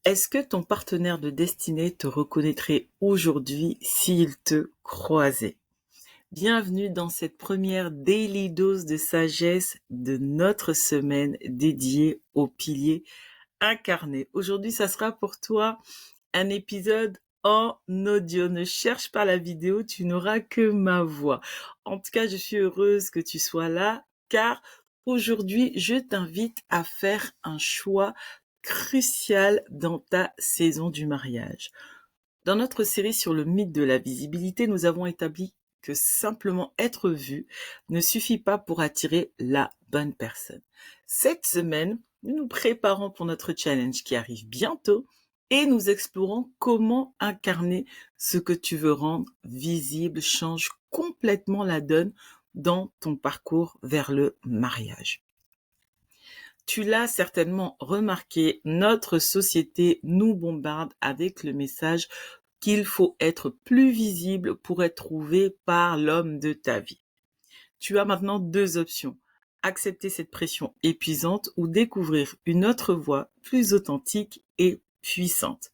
Est-ce que ton partenaire de destinée te reconnaîtrait aujourd'hui s'il te croisait? Bienvenue dans cette première daily dose de sagesse de notre semaine dédiée aux piliers incarnés. Aujourd'hui, ça sera pour toi un épisode en audio. Ne cherche pas la vidéo, tu n'auras que ma voix. En tout cas, je suis heureuse que tu sois là car aujourd'hui, je t'invite à faire un choix crucial dans ta saison du mariage. Dans notre série sur le mythe de la visibilité, nous avons établi que simplement être vu ne suffit pas pour attirer la bonne personne. Cette semaine, nous nous préparons pour notre challenge qui arrive bientôt et nous explorons comment incarner ce que tu veux rendre visible change complètement la donne dans ton parcours vers le mariage. Tu l'as certainement remarqué, notre société nous bombarde avec le message qu'il faut être plus visible pour être trouvé par l'homme de ta vie. Tu as maintenant deux options. Accepter cette pression épuisante ou découvrir une autre voie plus authentique et puissante.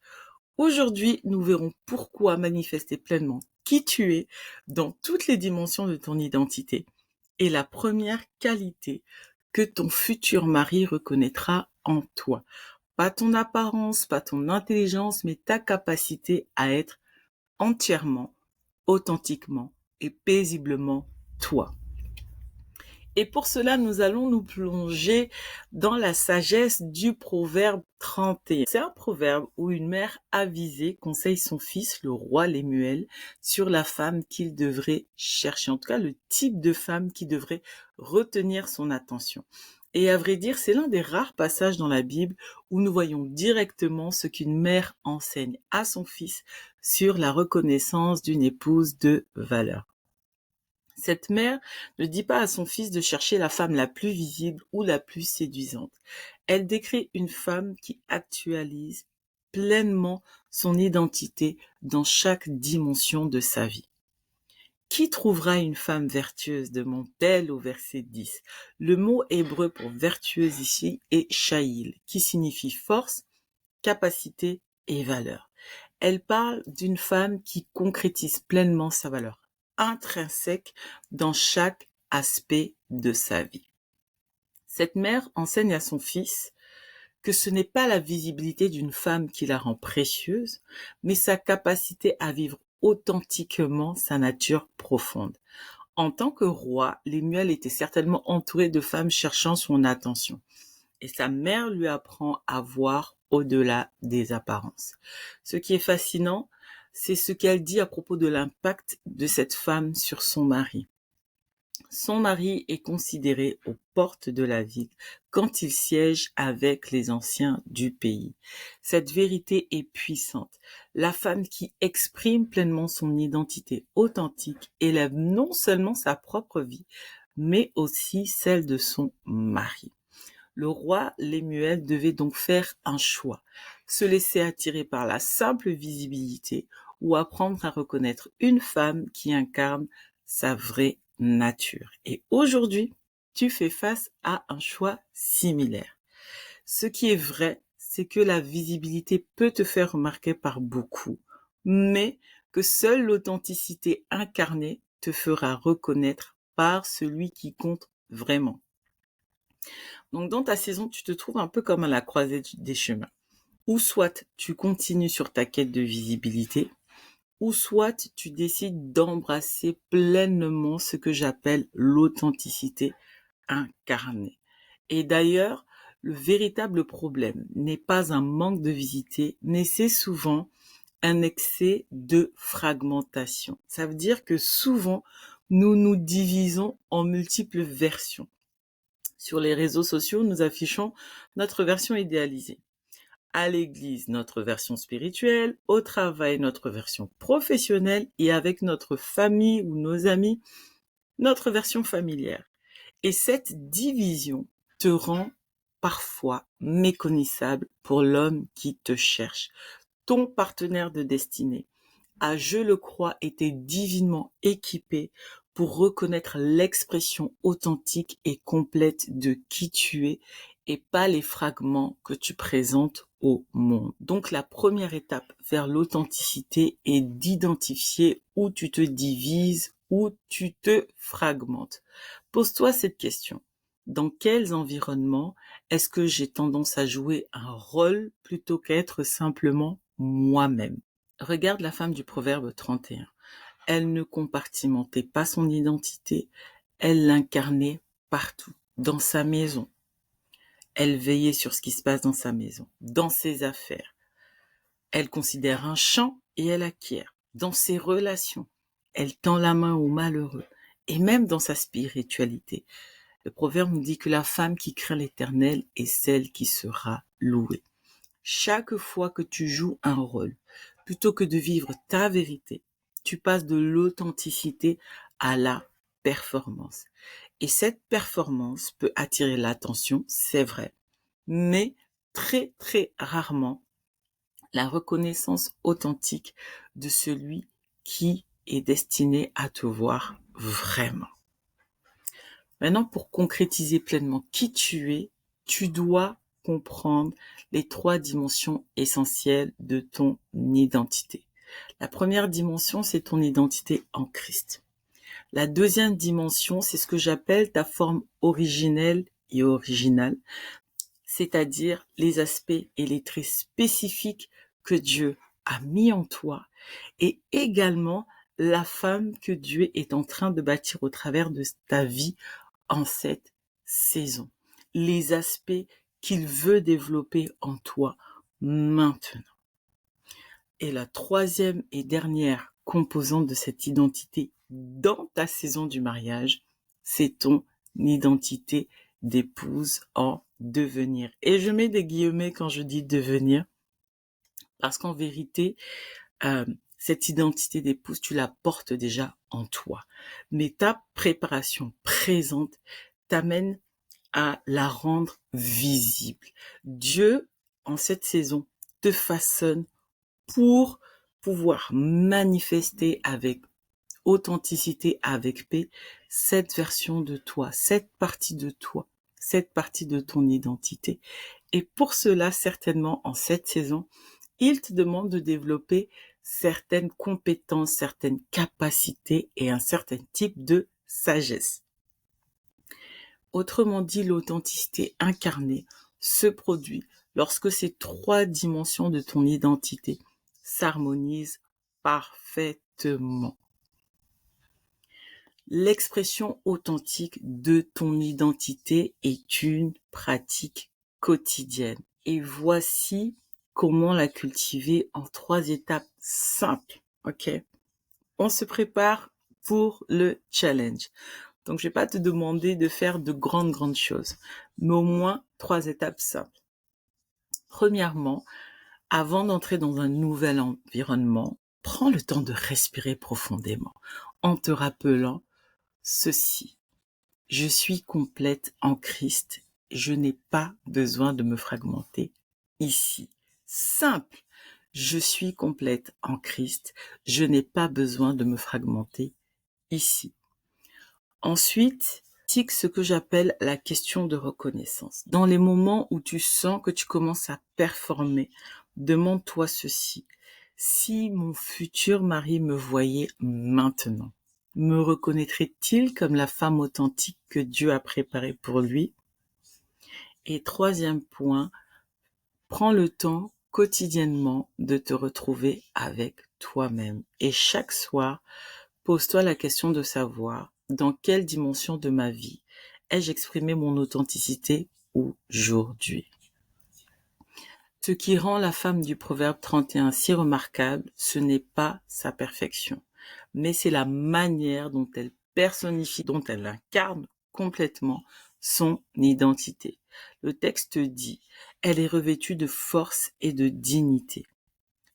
Aujourd'hui, nous verrons pourquoi manifester pleinement qui tu es dans toutes les dimensions de ton identité est la première qualité que ton futur mari reconnaîtra en toi. Pas ton apparence, pas ton intelligence, mais ta capacité à être entièrement, authentiquement et paisiblement toi. Et pour cela, nous allons nous plonger dans la sagesse du proverbe 31. C'est un proverbe où une mère avisée conseille son fils, le roi Lemuel, sur la femme qu'il devrait chercher. En tout cas, le type de femme qui devrait retenir son attention. Et à vrai dire, c'est l'un des rares passages dans la Bible où nous voyons directement ce qu'une mère enseigne à son fils sur la reconnaissance d'une épouse de valeur. Cette mère ne dit pas à son fils de chercher la femme la plus visible ou la plus séduisante. Elle décrit une femme qui actualise pleinement son identité dans chaque dimension de sa vie. Qui trouvera une femme vertueuse demande-t-elle au verset 10. Le mot hébreu pour vertueuse ici est sha'il, qui signifie force, capacité et valeur. Elle parle d'une femme qui concrétise pleinement sa valeur intrinsèque dans chaque aspect de sa vie. Cette mère enseigne à son fils que ce n'est pas la visibilité d'une femme qui la rend précieuse, mais sa capacité à vivre authentiquement sa nature profonde. En tant que roi, Lemuel était certainement entouré de femmes cherchant son attention. Et sa mère lui apprend à voir au-delà des apparences. Ce qui est fascinant, c'est ce qu'elle dit à propos de l'impact de cette femme sur son mari. Son mari est considéré aux portes de la ville quand il siège avec les anciens du pays. Cette vérité est puissante. La femme qui exprime pleinement son identité authentique élève non seulement sa propre vie, mais aussi celle de son mari. Le roi Lemuel devait donc faire un choix, se laisser attirer par la simple visibilité ou apprendre à reconnaître une femme qui incarne sa vraie nature. Et aujourd'hui, tu fais face à un choix similaire. Ce qui est vrai, c'est que la visibilité peut te faire remarquer par beaucoup, mais que seule l'authenticité incarnée te fera reconnaître par celui qui compte vraiment. Donc dans ta saison, tu te trouves un peu comme à la croisée des chemins. Ou soit tu continues sur ta quête de visibilité, ou soit tu décides d'embrasser pleinement ce que j'appelle l'authenticité incarnée. Et d'ailleurs, le véritable problème n'est pas un manque de visibilité, mais c'est souvent un excès de fragmentation. Ça veut dire que souvent, nous nous divisons en multiples versions. Sur les réseaux sociaux, nous affichons notre version idéalisée. À l'église, notre version spirituelle, au travail, notre version professionnelle et avec notre famille ou nos amis, notre version familière. Et cette division te rend parfois méconnaissable pour l'homme qui te cherche. Ton partenaire de destinée a, je le crois, été divinement équipé pour reconnaître l'expression authentique et complète de qui tu es et pas les fragments que tu présentes au monde. Donc la première étape vers l'authenticité est d'identifier où tu te divises, où tu te fragmentes. Pose-toi cette question. Dans quels environnements est-ce que j'ai tendance à jouer un rôle plutôt qu'être simplement moi-même? Regarde la femme du proverbe 31. Elle ne compartimentait pas son identité, elle l'incarnait partout, dans sa maison. Elle veillait sur ce qui se passe dans sa maison, dans ses affaires. Elle considère un champ et elle acquiert. Dans ses relations, elle tend la main aux malheureux. Et même dans sa spiritualité. Le proverbe nous dit que la femme qui craint l'Éternel est celle qui sera louée. Chaque fois que tu joues un rôle, plutôt que de vivre ta vérité, tu passes de l'authenticité à la performance. Et cette performance peut attirer l'attention, c'est vrai, mais très très rarement la reconnaissance authentique de celui qui est destiné à te voir vraiment. Maintenant, pour concrétiser pleinement qui tu es, tu dois comprendre les 3 dimensions essentielles de ton identité. La première dimension, c'est ton identité en Christ. La deuxième dimension, c'est ce que j'appelle ta forme originelle et originale, c'est-à-dire les aspects et les traits spécifiques que Dieu a mis en toi et également la femme que Dieu est en train de bâtir au travers de ta vie en cette saison. Les aspects qu'il veut développer en toi maintenant. Et la troisième et dernière composante de cette identité dans ta saison du mariage, c'est ton identité d'épouse en devenir. Et je mets des guillemets quand je dis devenir, parce qu'en vérité, cette identité d'épouse, tu la portes déjà en toi. Mais ta préparation présente t'amène à la rendre visible. Dieu, en cette saison, te façonne pour pouvoir manifester avec authenticité, avec paix, cette version de toi, cette partie de toi, cette partie de ton identité. Et pour cela, certainement, en cette saison, il te demande de développer certaines compétences, certaines capacités et un certain type de sagesse. Autrement dit, l'authenticité incarnée se produit lorsque ces 3 dimensions de ton identité s'harmonisent parfaitement. L'expression authentique de ton identité est une pratique quotidienne. Et voici comment la cultiver en 3 étapes simples. Ok? On se prépare pour le challenge. Donc, je vais pas te demander de faire de grandes choses, mais au moins 3 étapes simples. Premièrement, avant d'entrer dans un nouvel environnement, prends le temps de respirer profondément en te rappelant ceci. Je suis complète en Christ. Je n'ai pas besoin de me fragmenter ici. Simple. Je suis complète en Christ. Je n'ai pas besoin de me fragmenter ici. Ensuite, pratique ce que j'appelle la question de reconnaissance. Dans les moments où tu sens que tu commences à performer, demande-toi ceci. Si mon futur mari me voyait maintenant, me reconnaîtrait-il comme la femme authentique que Dieu a préparée pour lui? Et 3e point, prends le temps quotidiennement de te retrouver avec toi-même. Et chaque soir, pose-toi la question de savoir dans quelle dimension de ma vie ai-je exprimé mon authenticité aujourd'hui. Ce qui rend la femme du proverbe 31 si remarquable, ce n'est pas sa perfection, mais c'est la manière dont elle personnifie, dont elle incarne complètement son identité. Le texte dit, elle est revêtue de force et de dignité.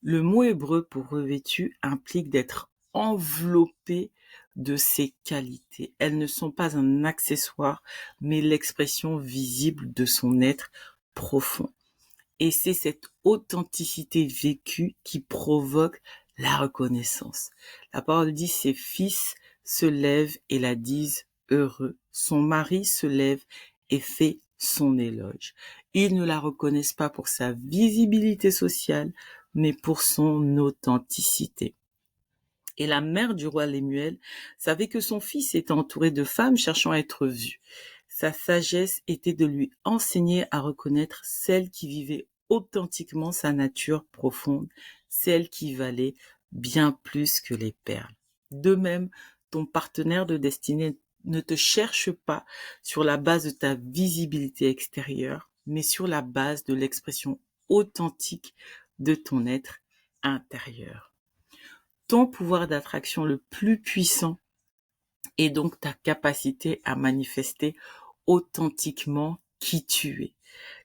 Le mot hébreu pour revêtu implique d'être enveloppé de ses qualités. Elles ne sont pas un accessoire, mais l'expression visible de son être profond. Et c'est cette authenticité vécue qui provoque la reconnaissance. La parole dit, ses fils se lèvent et la disent heureux. Son mari se lève et fait son éloge. Ils ne la reconnaissent pas pour sa visibilité sociale, mais pour son authenticité. Et la mère du roi Lemuel savait que son fils était entouré de femmes cherchant à être vues. Sa sagesse était de lui enseigner à reconnaître celle qui vivait authentiquement sa nature profonde, celle qui valait bien plus que les perles. De même, ton partenaire de destinée ne te cherche pas sur la base de ta visibilité extérieure, mais sur la base de l'expression authentique de ton être intérieur. Ton pouvoir d'attraction le plus puissant est donc ta capacité à manifester authentiquement qui tu es.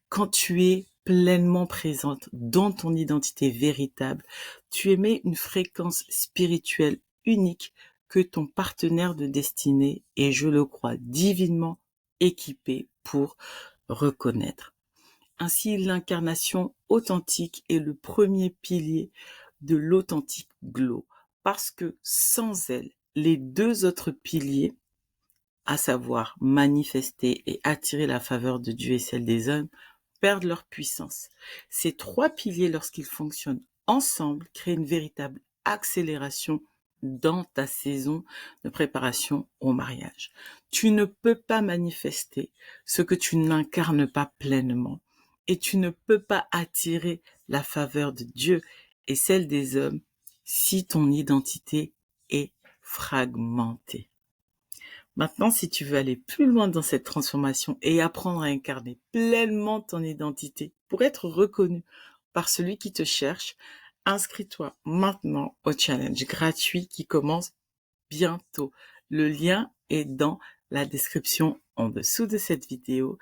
Quand tu es pleinement présente dans ton identité véritable, tu émets une fréquence spirituelle unique que ton partenaire de destinée est, je le crois, divinement équipé pour reconnaître. Ainsi, l'incarnation authentique est le premier pilier de l'authentique glow, parce que sans elle, les deux autres piliers, à savoir manifester et attirer la faveur de Dieu et celle des hommes, perdent leur puissance. Ces trois piliers, lorsqu'ils fonctionnent ensemble, créent une véritable accélération dans ta saison de préparation au mariage. Tu ne peux pas manifester ce que tu n'incarnes pas pleinement et tu ne peux pas attirer la faveur de Dieu et celle des hommes si ton identité est fragmentée. Maintenant, si tu veux aller plus loin dans cette transformation et apprendre à incarner pleinement ton identité pour être reconnu par celui qui te cherche, inscris-toi maintenant au challenge gratuit qui commence bientôt. Le lien est dans la description en dessous de cette vidéo.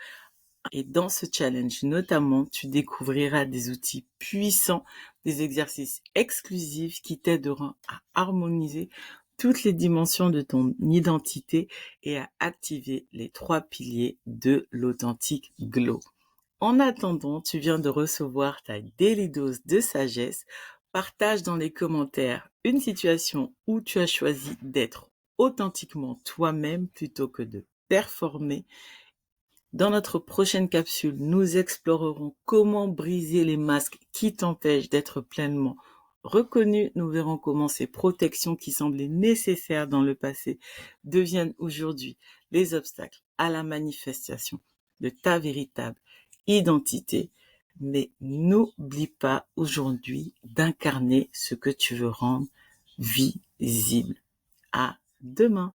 Et dans ce challenge, notamment, tu découvriras des outils puissants, des exercices exclusifs qui t'aideront à harmoniser toutes les dimensions de ton identité et à activer les trois piliers de l'authentique glow. En attendant, tu viens de recevoir ta daily dose de sagesse. Partage dans les commentaires une situation où tu as choisi d'être authentiquement toi-même plutôt que de performer. Dans notre prochaine capsule, nous explorerons comment briser les masques qui t'empêchent d'être pleinement reconnu. Nous verrons comment ces protections qui semblaient nécessaires dans le passé deviennent aujourd'hui les obstacles à la manifestation de ta véritable identité. Mais n'oublie pas aujourd'hui d'incarner ce que tu veux rendre visible. À demain.